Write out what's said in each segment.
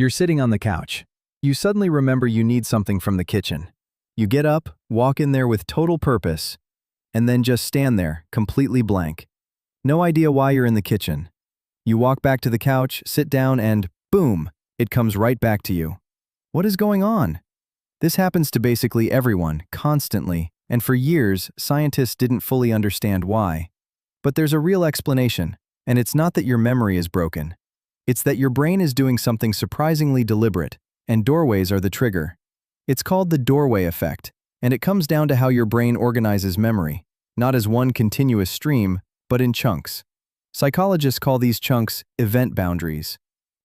You're sitting on the couch. You suddenly remember you need something from the kitchen. You get up, walk in there with total purpose, and then just stand there, completely blank. No idea why you're in the kitchen. You walk back to the couch, sit down, and boom, it comes right back to you. What is going on? This happens to basically everyone, constantly, and for years, scientists didn't fully understand why. But there's a real explanation, and it's not that your memory is broken. It's that your brain is doing something surprisingly deliberate, and doorways are the trigger. It's called the doorway effect, and it comes down to how your brain organizes memory, not as one continuous stream, but in chunks. Psychologists call these chunks event boundaries.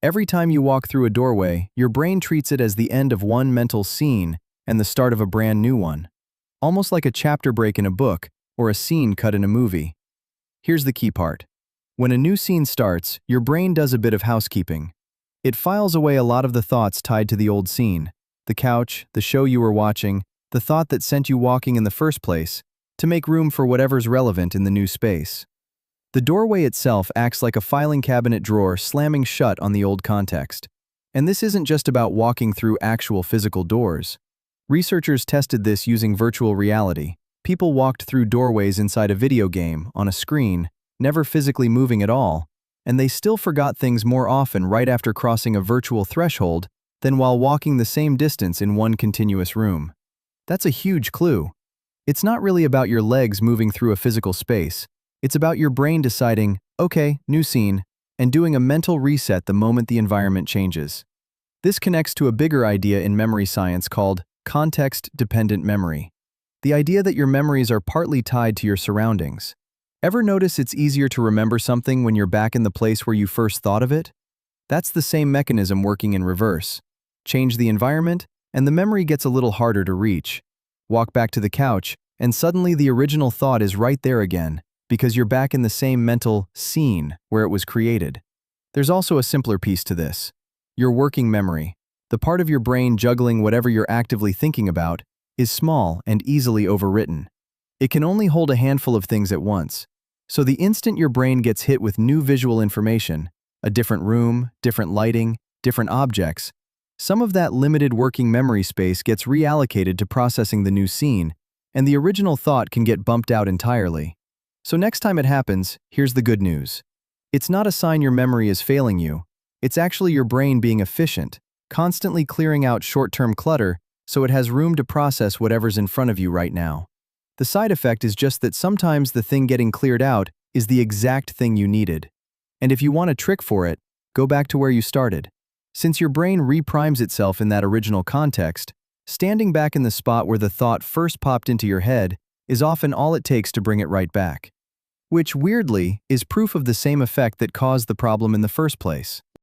Every time you walk through a doorway, your brain treats it as the end of one mental scene and the start of a brand new one. Almost like a chapter break in a book or a scene cut in a movie. Here's the key part. When a new scene starts, your brain does a bit of housekeeping. It files away a lot of the thoughts tied to the old scene, the couch, the show you were watching, the thought that sent you walking in the first place, to make room for whatever's relevant in the new space. The doorway itself acts like a filing cabinet drawer slamming shut on the old context. And this isn't just about walking through actual physical doors. Researchers tested this using virtual reality. People walked through doorways inside a video game, on a screen, never physically moving at all, and they still forgot things more often right after crossing a virtual threshold than while walking the same distance in one continuous room. That's a huge clue. It's not really about your legs moving through a physical space. It's about your brain deciding, okay, new scene, and doing a mental reset the moment the environment changes. This connects to a bigger idea in memory science called context-dependent memory. The idea that your memories are partly tied to your surroundings. Ever notice it's easier to remember something when you're back in the place where you first thought of it? That's the same mechanism working in reverse. Change the environment, and the memory gets a little harder to reach. Walk back to the couch, and suddenly the original thought is right there again, because you're back in the same mental scene where it was created. There's also a simpler piece to this. Your working memory, the part of your brain juggling whatever you're actively thinking about, is small and easily overwritten. It can only hold a handful of things at once. So the instant your brain gets hit with new visual information, a different room, different lighting, different objects, some of that limited working memory space gets reallocated to processing the new scene, and the original thought can get bumped out entirely. So next time it happens, here's the good news. It's not a sign your memory is failing you. It's actually your brain being efficient, constantly clearing out short-term clutter so it has room to process whatever's in front of you right now. The side effect is just that sometimes the thing getting cleared out is the exact thing you needed. And if you want a trick for it, go back to where you started. Since your brain reprimes itself in that original context, standing back in the spot where the thought first popped into your head is often all it takes to bring it right back. Which, weirdly, is proof of the same effect that caused the problem in the first place.